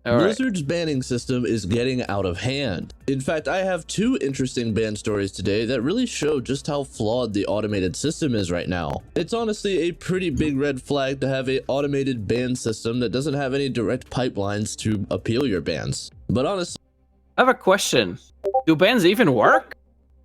All right. Blizzard's banning system is getting out of hand. In fact, I have two interesting ban stories today that really show just how flawed the automated system is right now. It's honestly a pretty big red flag to have an automated ban system that doesn't have any direct pipelines to appeal your bans. But honestly, I have a question. Do bans even work?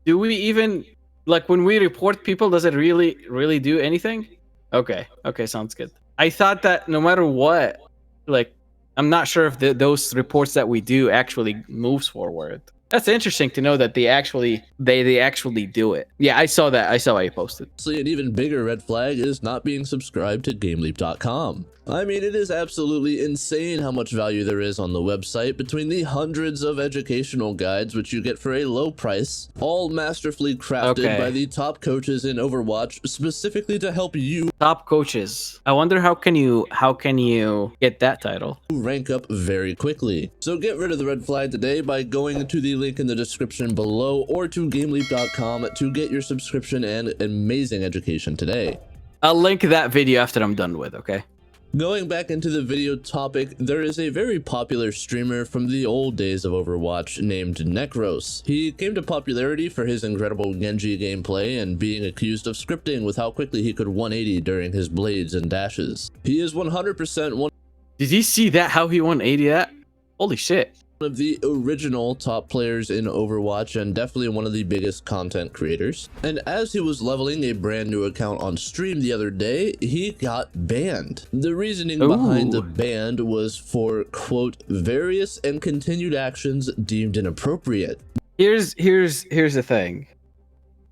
Do we even, like, when we report people, does it really do anything? Okay, sounds good. I thought that no matter what, like, I'm not sure if those reports that we do actually moves forward. That's interesting to know that they actually do it. Yeah, I saw that. I saw how you posted. an even bigger red flag is not being subscribed to GameLeap.com. I mean, it is absolutely insane how much value there is on the website between the hundreds of educational guides which you get for a low price, all masterfully crafted by the top coaches in Overwatch specifically to help you top coaches. I wonder how can you get that title? Rank up very quickly. So get rid of the red flag today by going to the link in the description below or to GameLeap.com to get your subscription and amazing education today. I'll link that video after I'm done with, okay? Going back into the video topic, there is a very popular streamer from the old days of Overwatch named Necros. He came to popularity for his incredible Genji gameplay and being accused of scripting with how quickly he could 180 during his blades and dashes. He is 100% one. Did you see that, how he 180 that? Holy shit. One of the original top players in Overwatch and definitely one of the biggest content creators. And as he was leveling a brand new account on stream the other day, he got banned. The reasoning behind the ban was for, quote, various and continued actions deemed inappropriate. Here's the thing.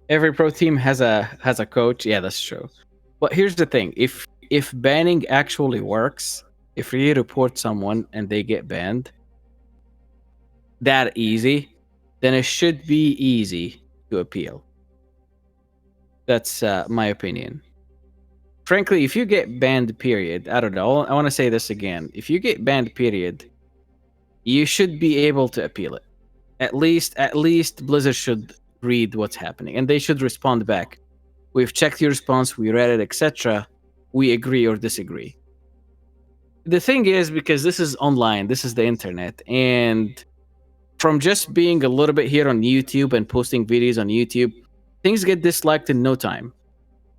Every pro team has a coach. Yeah, that's true. But here's the thing. If banning actually works, if you report someone and they get banned that easy, then it should be easy to appeal. That's my opinion. Frankly, if you get banned, period, I don't know, I want to say this again. If you get banned, period, you should be able to appeal it. At least Blizzard should read what's happening, and they should respond back. We've checked your response, we read it, etc. We agree or disagree. The thing is, because this is online, this is the internet, and from just being a little bit here on YouTube and posting videos on YouTube, things get disliked in no time.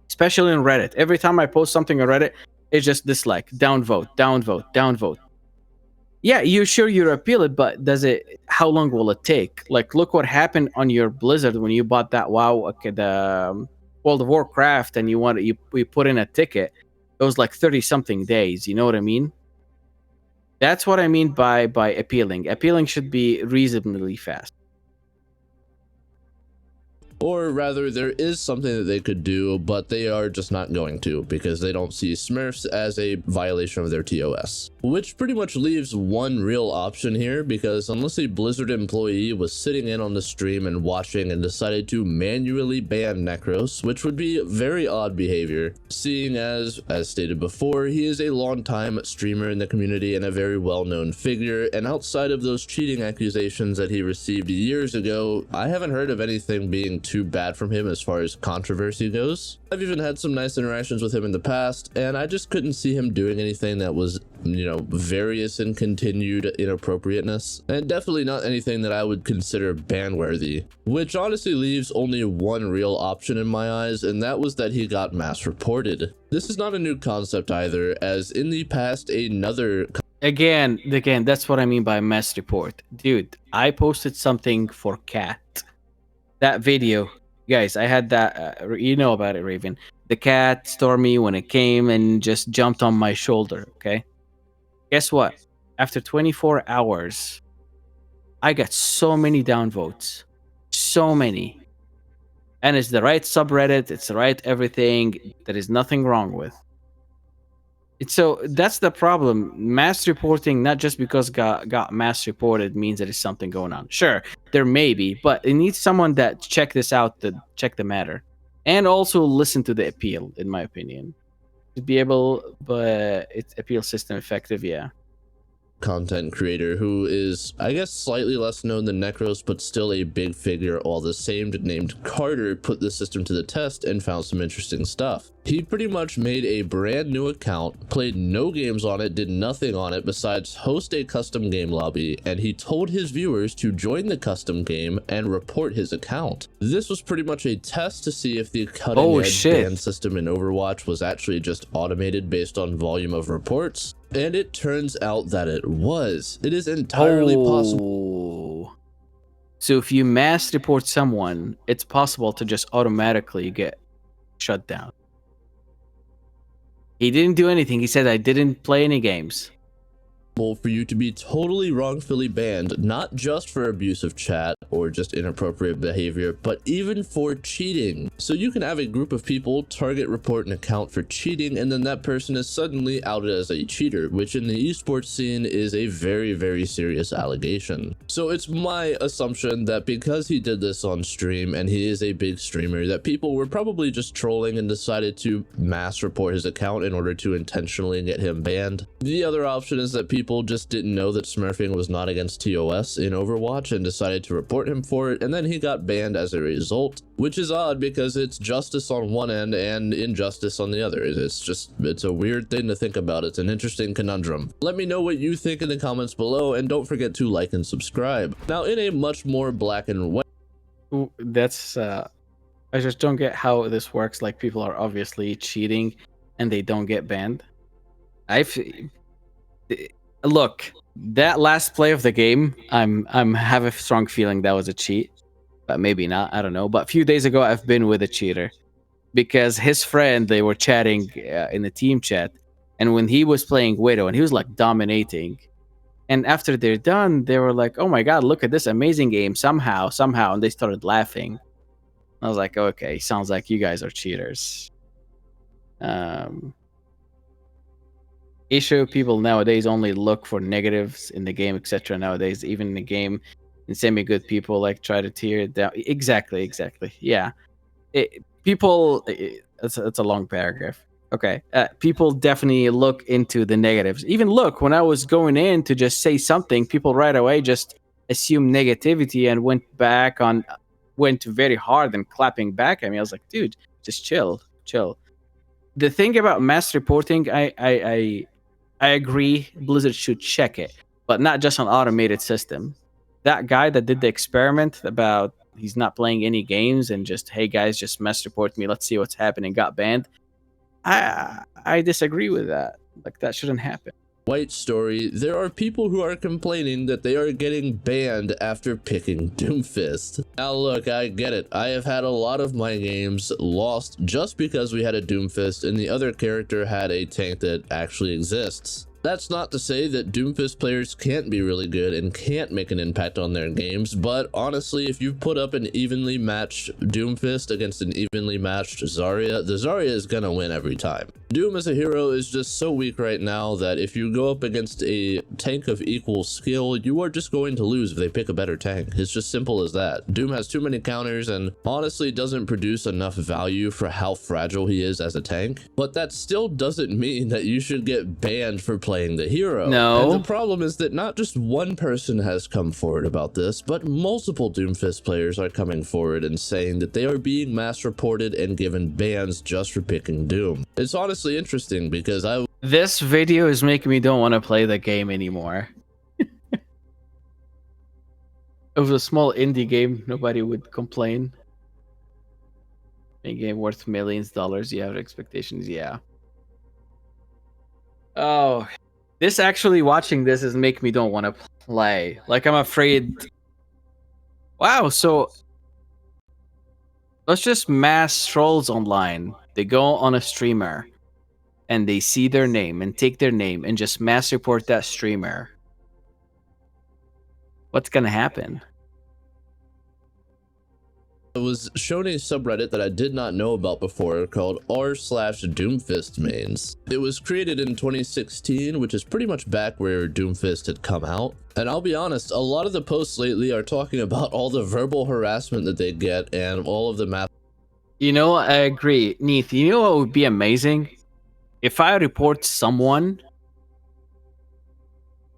Especially on Reddit. Every time I post something on Reddit, it's just dislike, downvote, downvote, downvote. Yeah, you sure you appeal it, but how long will it take? Like, look what happened on your Blizzard when you bought that WoW, the World of Warcraft, and you put in a ticket. It was like 30-something days, you know what I mean? That's what I mean by appealing. Appealing should be reasonably fast. Or rather, there is something that they could do, but they are just not going to because they don't see Smurfs as a violation of their TOS. Which pretty much leaves one real option here, because unless a Blizzard employee was sitting in on the stream and watching and decided to manually ban Necros, which would be very odd behavior, seeing as stated before, he is a long-time streamer in the community and a very well-known figure, and outside of those cheating accusations that he received years ago, I haven't heard of anything being too bad from him as far as controversy goes. I've even had some nice interactions with him in the past, and I just couldn't see him doing anything that was, you know, various and continued inappropriateness, and definitely not anything that I would consider ban-worthy, which honestly leaves only one real option in my eyes, and that was that he got mass reported. This is not a new concept either, as in the past another Again, that's what I mean by mass report. Dude, I posted something for Cat. That video, guys, I had that, you know about it, Raven. The cat Stormy, when it came and just jumped on my shoulder, okay? Guess what? After 24 hours, I got so many downvotes. So many. And it's the right subreddit, it's the right everything. There is nothing wrong with. So that's the problem. Mass reporting, not just because got mass reported means there is something going on. Sure, there may be, but it needs someone that check this out, to check the matter, and also listen to the appeal. In my opinion, to be able, but its appeal system effective, yeah. content creator who is, I guess, slightly less known than Necros, but still a big figure all the same, named Carter, put the system to the test and found some interesting stuff. He pretty much made a brand new account, played no games on it, did nothing on it besides host a custom game lobby, and he told his viewers to join the custom game and report his account. This was pretty much a test to see if the cutting-edge ban system in Overwatch was actually just automated based on volume of reports, and it turns out that it was. It is entirely possible. So if you mass report someone, it's possible to just automatically get shut down. He didn't do anything. He said, I didn't play any games. For you to be totally wrongfully banned, not just for abusive chat or just inappropriate behavior, but even for cheating. So you can have a group of people target report an account for cheating, and then that person is suddenly outed as a cheater, which in the esports scene is a very, very serious allegation. So it's my assumption that because he did this on stream, and he is a big streamer, that people were probably just trolling and decided to mass report his account in order to intentionally get him banned. The other option is that people just didn't know that smurfing was not against TOS in Overwatch and decided to report him for it, and then he got banned as a result, which is odd because it's justice on one end and injustice on the other. It's a weird thing to think about. It's an interesting conundrum. Let me know what you think in the comments below, and don't forget to like and subscribe. Now, in a much more black and white... That's, I just don't get how this works. Like, people are obviously cheating and they don't get banned. Look, that last play of the game, I'm have a strong feeling that was a cheat, but maybe not. I don't know. But a few days ago, I've been with a cheater because his friend, they were chatting in the team chat, and when he was playing Widow, and he was like dominating, and after they're done, they were like, "Oh my God, look at this amazing game!" Somehow, and they started laughing. I was like, "Okay, sounds like you guys are cheaters." Issue people nowadays only look for negatives in the game, etc. Nowadays, even in the game, and semi-good people like try to tear it down. Exactly. Yeah, it's a long paragraph. Okay, people definitely look into the negatives. Even look, when I was going in to just say something, people right away just assumed negativity and went very hard and clapping back at me. I was like, dude, just chill. The thing about mass reporting, I agree Blizzard should check it, but not just an automated system. That guy that did the experiment about he's not playing any games and just, hey guys, just mass report me, let's see what's happening, got banned. I disagree with that. Like, that shouldn't happen. White story, there are people who are complaining that they are getting banned after picking Doomfist. Now look, I get it. I have had a lot of my games lost just because we had a Doomfist and the other character had a tank that actually exists. That's not to say that Doomfist players can't be really good and can't make an impact on their games, but honestly, if you put up an evenly matched Doomfist against an evenly matched Zarya, the Zarya is gonna win every time. Doom as a hero is just so weak right now that if you go up against a tank of equal skill, you are just going to lose if they pick a better tank. It's just simple as that. Doom has too many counters and honestly doesn't produce enough value for how fragile he is as a tank, but that still doesn't mean that you should get banned for playing the hero. No. And the problem is that not just one person has come forward about this, but multiple Doomfist players are coming forward and saying that they are being mass reported and given bans just for picking Doom. It's honestly interesting because this video is making me don't want to play the game anymore. It was a small indie game, nobody would complain. A game worth millions of dollars, you have expectations, yeah. Oh, this actually, watching this is making me don't want to play. Like, I'm afraid. Wow, so let's just mass trolls online. They go on a streamer and they see their name and take their name and just mass report that streamer. What's gonna happen? I was shown a subreddit that I did not know about before called r/Doomfist mains. It was created in 2016, which is pretty much back where Doomfist had come out. And I'll be honest, a lot of the posts lately are talking about all the verbal harassment that they get and all of the math. You know, I agree. Neith, you know what would be amazing? If I report someone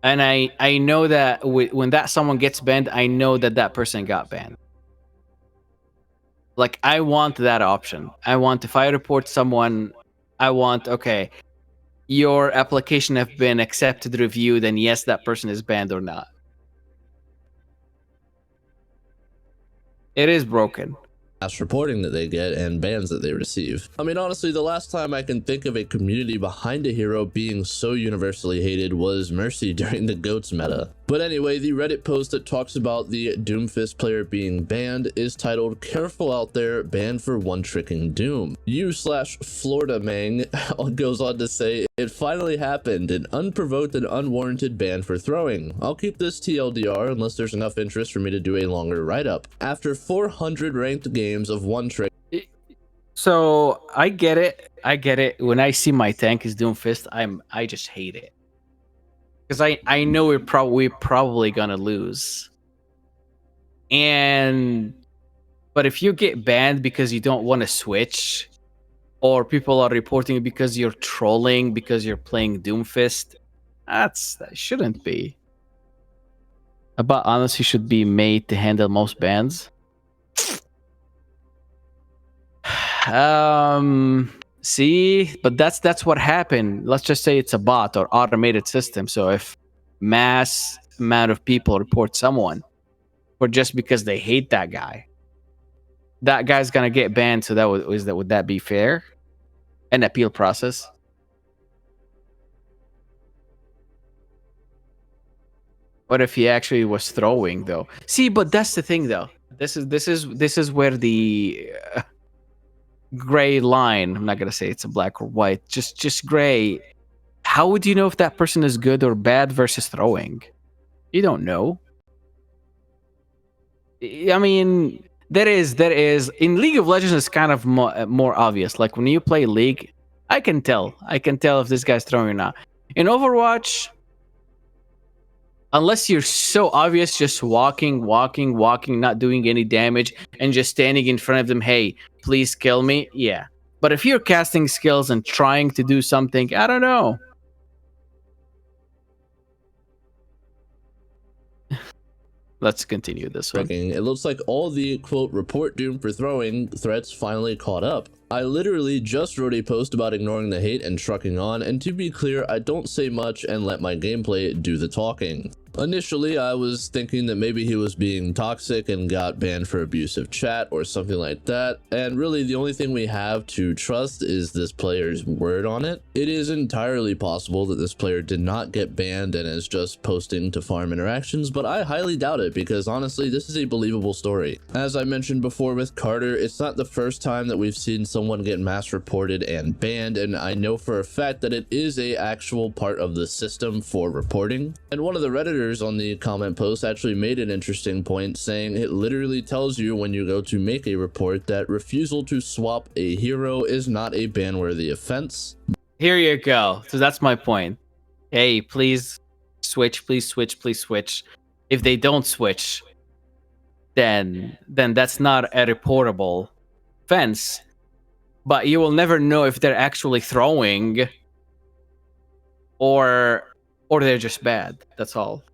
and I know that when that someone gets banned, I know that that person got banned. Like, I want that option. I want, if I report someone, I want, okay, your application have been accepted, reviewed, and yes, that person is banned or not. It is broken. Reporting that they get and bans that they receive. I mean, honestly, the last time I can think of a community behind a hero being so universally hated was Mercy during the GOATS meta. But anyway, the Reddit post that talks about the Doomfist player being banned is titled "Careful Out There, Banned for One-Tricking Doom." U/Florida Mang goes on to say, "It finally happened, an unprovoked and unwarranted ban for throwing. I'll keep this TLDR unless there's enough interest for me to do a longer write-up. After 400 ranked games of one trick." So I get it. When I see my tank is Doomfist, I just hate it. Because I know we're probably gonna lose. But if you get banned because you don't want to switch, or people are reporting it because you're trolling, because you're playing Doomfist, that shouldn't be. But honestly, should be made to handle most bans. See, but that's what happened. Let's just say it's a bot or automated system. So if mass amount of people report someone, or just because they hate that guy's gonna get banned. So would that be fair? An appeal process? What if he actually was throwing though? See, but that's the thing though. This is where the gray line. I'm not gonna say it's a black or white. Just gray. How would you know if that person is good or bad versus throwing? You don't know. I mean, there is in League of Legends. It's kind of more obvious. Like when you play League, I can tell if this guy's throwing or not. In Overwatch, unless you're so obvious, just walking, not doing any damage, and just standing in front of them, hey, please kill me. Yeah. But if you're casting skills and trying to do something, I don't know. Let's continue this one. It looks like all the quote report Doom for throwing threats finally caught up. I literally just wrote a post about ignoring the hate and trucking on, and to be clear, I don't say much and let my gameplay do the talking. Initially, I was thinking that maybe he was being toxic and got banned for abusive chat or something like that, and really the only thing we have to trust is this player's word on it. It is entirely possible that this player did not get banned and is just posting to farm interactions, but I highly doubt it because honestly, this is a believable story. As I mentioned before with Carter, it's not the first time that we've seen someone get mass reported and banned, and I know for a fact that it is a actual part of the system for reporting. And one of the Redditors on the comment post actually made an interesting point, saying it literally tells you when you go to make a report that refusal to swap a hero is not a ban-worthy offense. Here you go. So that's my point. Hey, please switch, please switch, please switch. If they don't switch, then that's not a reportable offense. But you will never know if they're actually throwing or they're just bad. That's all.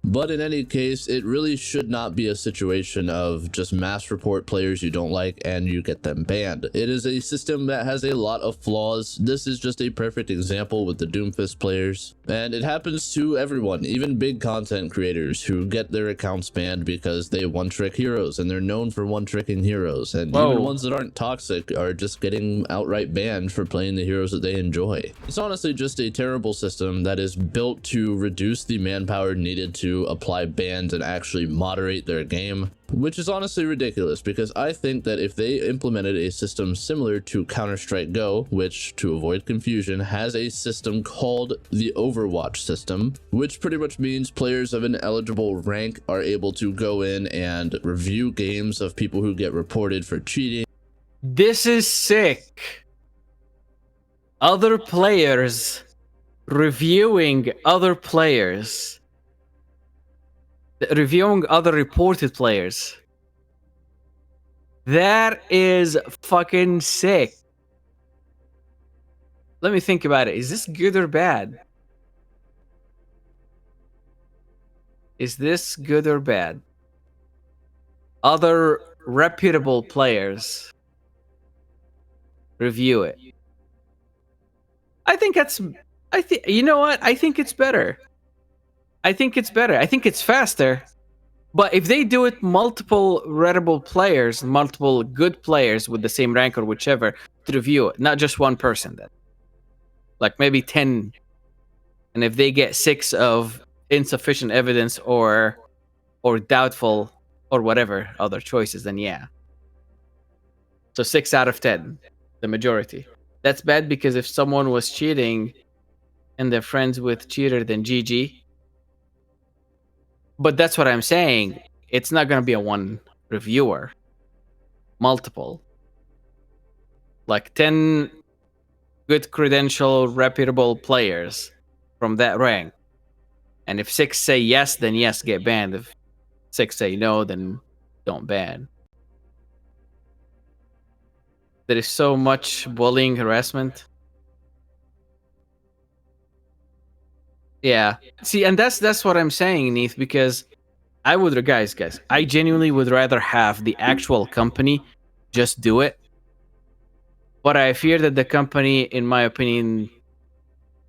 But in any case, it really should not be a situation of just mass report players you don't like and you get them banned. It is a system that has a lot of flaws. This is just a perfect example with the Doomfist players. And it happens to everyone, even big content creators who get their accounts banned because they one-trick heroes and they're known for one-tricking heroes. And even ones that aren't toxic are just getting outright banned for playing the heroes that they enjoy. It's honestly just a terrible system that is built to reduce the manpower needed to apply bans and actually moderate their game, which is honestly ridiculous because I think that if they implemented a system similar to Counter-Strike Go, which, to avoid confusion, has a system called the Overwatch system, which pretty much means players of an eligible rank are able to go in and review games of people who get reported for cheating. This is sick. Other players reviewing other players. Reviewing other reported players. That is fucking sick. Let me think about it. Is this good or bad? Is this good or bad? Other reputable players review it. I think you know what? I think it's better. I think it's faster. But if they do it multiple readable players, multiple good players with the same rank or whichever to review it, not just one person then. Like maybe 10. And if they get 6 of insufficient evidence or doubtful or whatever other choices, then yeah. So 6 out of 10, the majority. That's bad because if someone was cheating and they're friends with cheater, then GG. But that's what I'm saying. It's not going to be a one reviewer. Multiple. Like 10 good credential, reputable players from that rank. And if 6 say yes, then yes, get banned. If 6 say no, then don't ban. There is so much bullying, harassment. Yeah. See, and that's what I'm saying, Neith, because I would, guys, I genuinely would rather have the actual company just do it. But I fear that the company, in my opinion,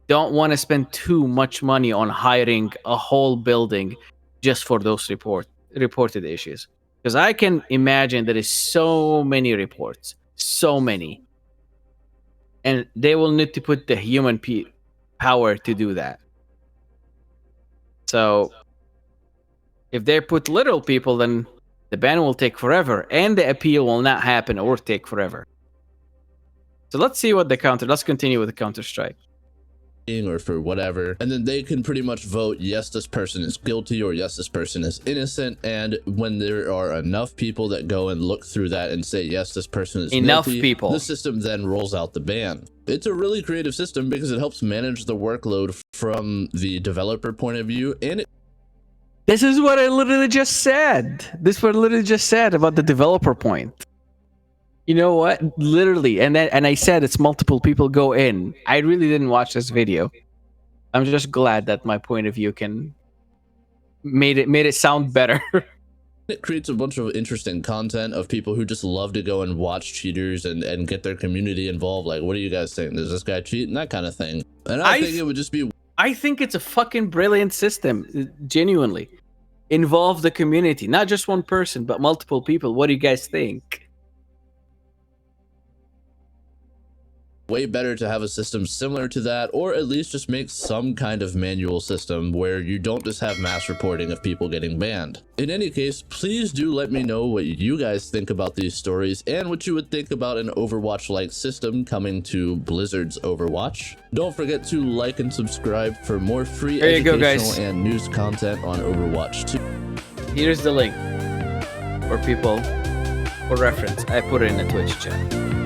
don't want to spend too much money on hiring a whole building just for those reported issues. Because I can imagine there is so many reports, so many. And they will need to put the human power to do that. So if they put little people, then the ban will take forever and the appeal will not happen or take forever. So let's see what let's continue with the Counter-Strike. Or for whatever, and then they can pretty much vote yes, this person is guilty, or yes, this person is innocent. And when there are enough people that go and look through that and say yes, this person is guilty, the system then rolls out the ban. It's a really creative system because it helps manage the workload from the developer point of view. And this is what I literally just said. About the developer point. You know what? Literally, and I said it's multiple people go in. I really didn't watch this video. I'm just glad that my point of view made it sound better. It creates a bunch of interesting content of people who just love to go and watch cheaters and get their community involved. Like, what do you guys think? Does this guy cheat? And that kind of thing. And I think it would just be... I think it's a fucking brilliant system. Genuinely. Involve the community. Not just one person, but multiple people. What do you guys think? Way better to have a system similar to that, or at least just make some kind of manual system where you don't just have mass reporting of people getting banned. In any case, please do let me know what you guys think about these stories and what you would think about an Overwatch-like system coming to Blizzard's Overwatch. Don't forget to like and subscribe for more free educational and news content on Overwatch 2. Here's the link for people for reference. I put it in the Twitch chat.